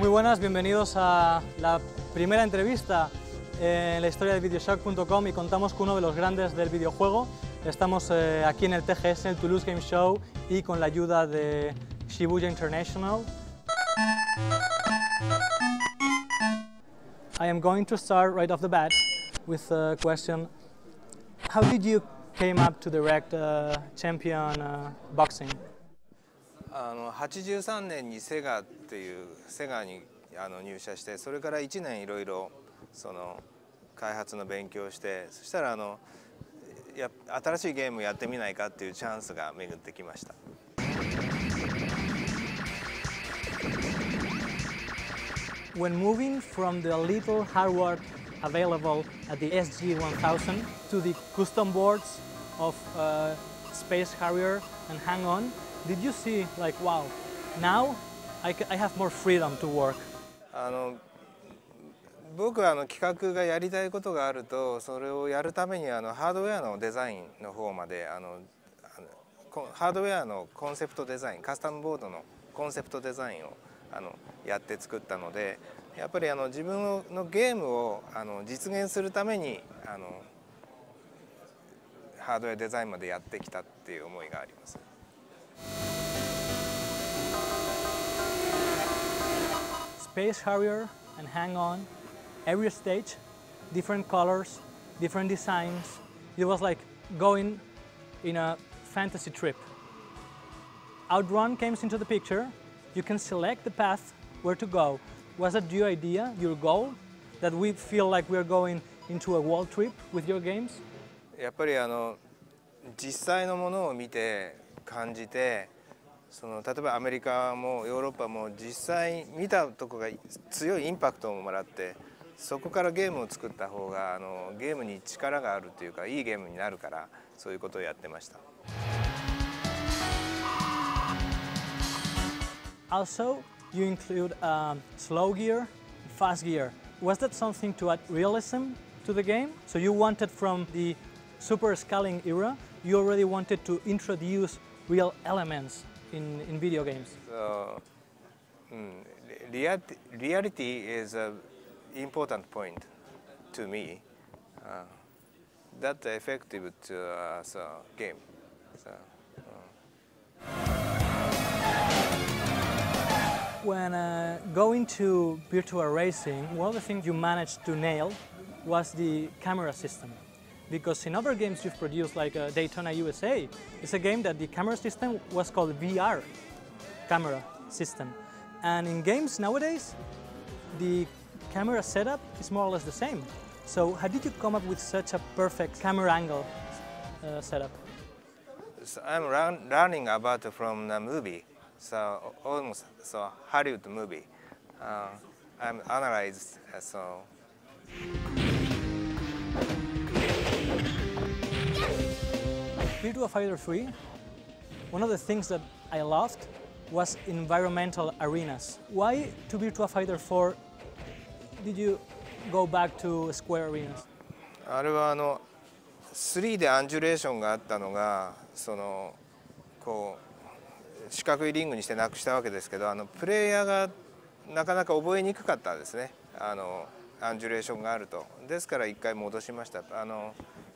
Muy buenas, bienvenidos a la primera entrevista en la historia de videoshock.com y contamos con uno de los grandes del videojuego. Estamos aquí en el TGS, en el Toulouse Game Show, y con la ayuda de Shibuya International. I am going to start right off the bat with a question. How did you came up to direct champion boxing? 83年にセガっていうセガに入社して、それから1年いろいろその開発の勉強をして、そしたら新しいゲームをやってみないかっていうチャンスが巡ってきました。When moving from the little hardware available at the SG-1000 to the custom boards of Space Harrier and Hang On, did you see like, wow, now I have more freedom to work? 僕は企画がやりたいことがあると、それをやるためにハードウェアのデザインの方までハードウェアのコンセプトデザイン、カスタムボードのコンセプトデザインをやって作ったので、やっぱり自分のゲームを実現するためにハードウェアデザインまでやってきたっていう思いがあります。Space Harrier and Hang On, every stage, different colors, different designs. It was like going in a fantasy trip. Outrun came into the picture. You can select the path where to go. Was that your idea, your goal, that we feel like we're going into a world trip with your games? やっぱり実際のものを見て感じて、例えばアメリカもヨーロッパも実際見たとこが強いインパクトをもらって、そこからゲームを作った方がゲームに力があるというか、いいゲームになるから、そういうことをやってました。Also, you include slow gear, fast gear. Was that something to add realism to the game? So you wanted from the super scaling era, you already wanted to introduce real elements in video games. So, reality is an important point to me. That's effective to a game. So, When going to virtual racing, one of the things you managed to nail was the camera system. Because in other games you've produced, like Daytona USA, it's a game that the camera system was called VR camera system. And in games nowadays, the camera setup is more or less the same. So how did you come up with such a perfect camera angle setup? So I'm learning about from the movie. So almost Hollywood movie. I'm analyzed so. Virtua Fighter 3, one of the things that I loved was environmental arenas. Why to Virtua Fighter 4 did you go back to square arenas? あれは3でアンジュレーションがあったのがこう四角いリングにしてなくしたわけですけど、プレイヤーがなかなか覚えにくかったですね。アンジュレーションがあると。ですから一回戻しました。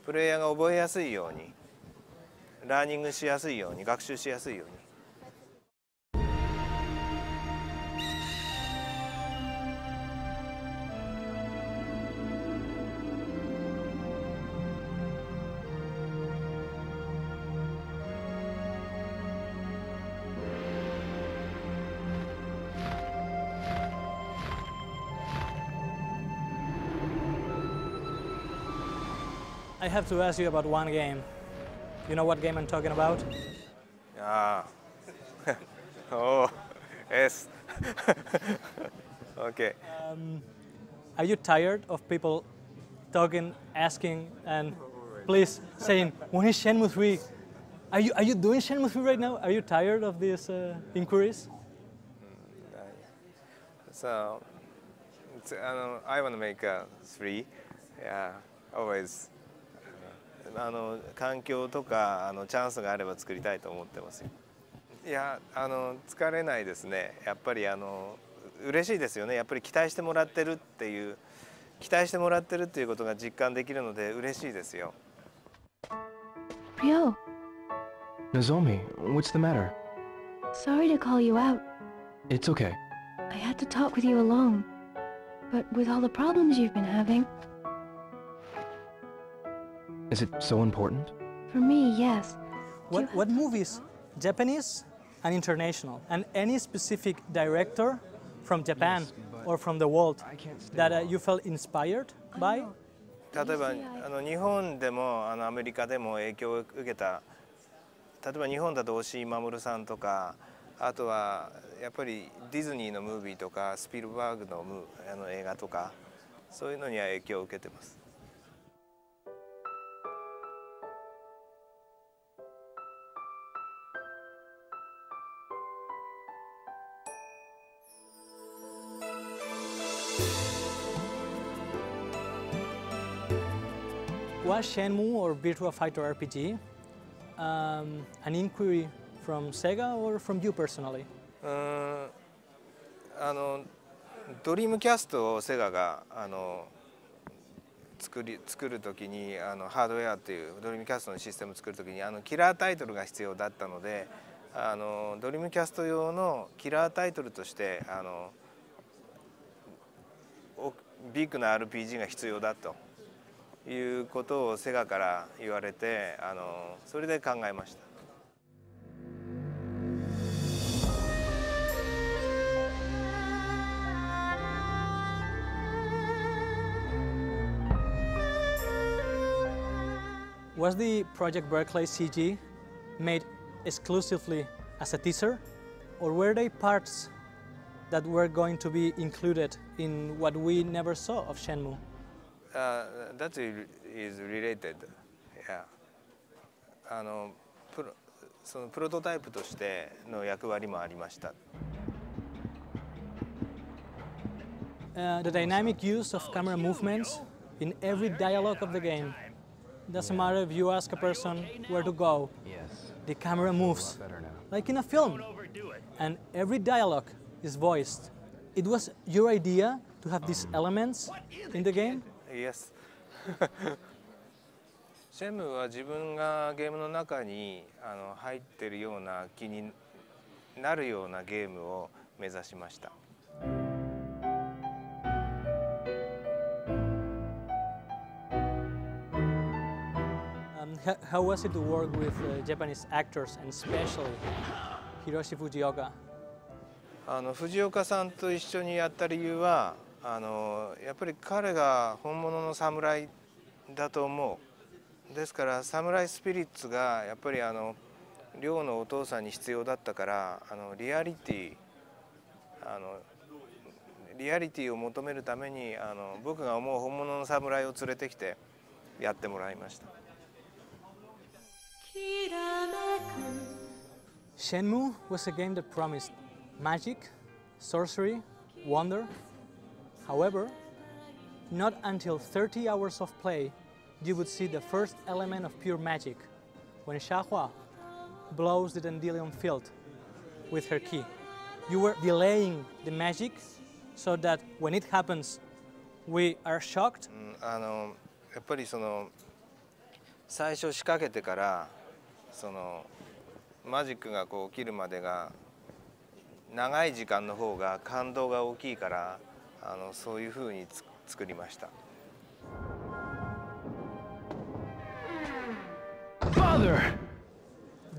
プレイヤーが覚えやすいように、ラーニングしやすいように、学習しやすいように。I have to ask you about one game. You know what game I'm talking about? Ah. Oh, yes. Okay. Are you tired of people talking, asking, and please saying, when is Shenmue 3? Are you doing Shenmue 3 right now? Are you tired of these inquiries? So, I want to make a 3. Yeah, always. 環境とかチャンスがあれば作りたいと思ってますよ。いや疲れないですね。やっぱり嬉しいですよね。やっぱり期待してもらってるっていうことが実感できるので嬉しいですよ。Ryo, Nozomi, what's the matter? sorry to call you out. It's okay. I had to talk with you alone. But with all the problems you've been having, Is it so important? for me, yes. What movies, Japanese and international, and any specific director from Japan or from the world that you felt inspired by? 例えば日本でもアメリカでも影響を受けた、例えば日本だと押井守さんとか、あとはやっぱりディズニーのムービーとかスピルバーグの映画とか、そういうのには影響を受けてます。Was Shenmue or Virtua Fighter RPG an inquiry from Sega or from you personally? ドリームキャストをセガが作る時にハードウェアっていうドリームキャストのシステムを作る時にキラータイトルが必要だったので、ドリームキャスト用のキラータイトルとしてビッグな RPG が必要だということをセガから言われて、それで考えました。Was the Project Berkeley CG made exclusively as a teaser, or were they parts that were going to be included in what we never saw of Shenmue? That is related. Yeah. そのプロトタイプとしての役割もありました。The dynamic use of camera movements in every dialogue of the game. Doesn't matter if you ask a person where to go, the camera moves, like in a film, and every dialogue is voiced. It was your idea to have these elements in the game? Yes. シェムは自分がゲームの中に入ってるような気になるようなゲームを目指しました。How was it to work with Japanese actors and especially Hiroshi Fujioka? 藤岡さんと一緒にやった理由はやっぱり彼が本物の侍だと思う。ですからサムライスピリッツがやっぱり亮のお父さんに必要だったからリアリティを求めるために僕が思う本物の侍を連れてきてやってもらいました。Shenmue was a game that promised magic, sorcery, wonder. However, not until 30 hours of play you would see the first element of pure magic, when Xiahua blows the Dandelion field with her key. You were delaying the magic so that when it happens, we are shocked. やっぱり最初仕掛けてからマジックが起きるまでが長い時間の方が感動が大きいからそういうふうに作りました。Father!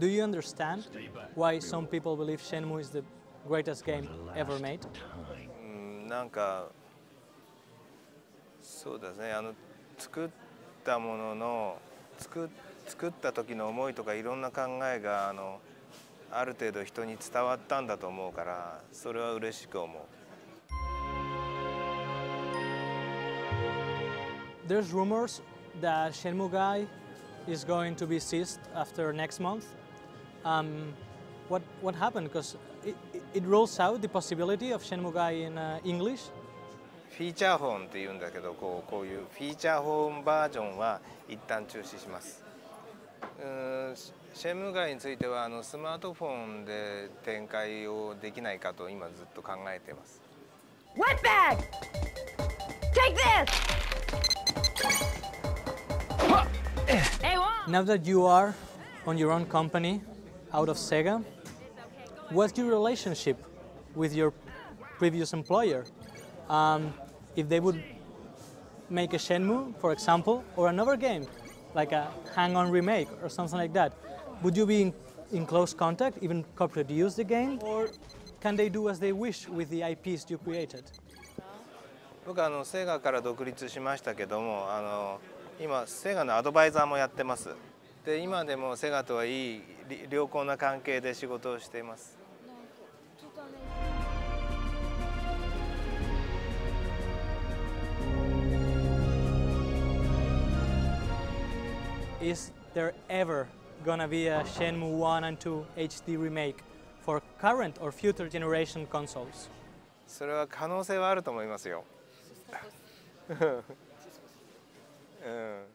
Do you understand why some people believe Shenmue is the greatest game ever made? なんかそうですね、作ったものの作った時の思いとかいろんな考えがある程度人に伝わったんだと思うからそれは嬉しく思う。There's rumors that Shenmue guy is going to be seized after next month. What happened? Because it rules out the possibility of Shenmue guy in English. フィーチャーフォンって言うんだけどこういうフィーチャーフォンバージョンは一旦中止します。シェムガイについてはスマートフォンで展開をできないかと今ずっと考えています。Wetbag! Take this! Hey, Juan! Now that you are on your own company, out of Sega, what's your relationship with your previous employer? If they would make a Shenmue, for example, or another game, like a hang-on remake or something like that, would you be in close contact, even co-produce the game, or can they do as they wish with the IPs you created? 僕はセガから独立しましたけども、今セガのアドバイザーもやってます。で、今でもセガとはいい良好な関係で仕事をしています。Is there ever gonna be a Shenmue I and II HD remake for current or future generation consoles? それは可能性はあると思いますよ。うん。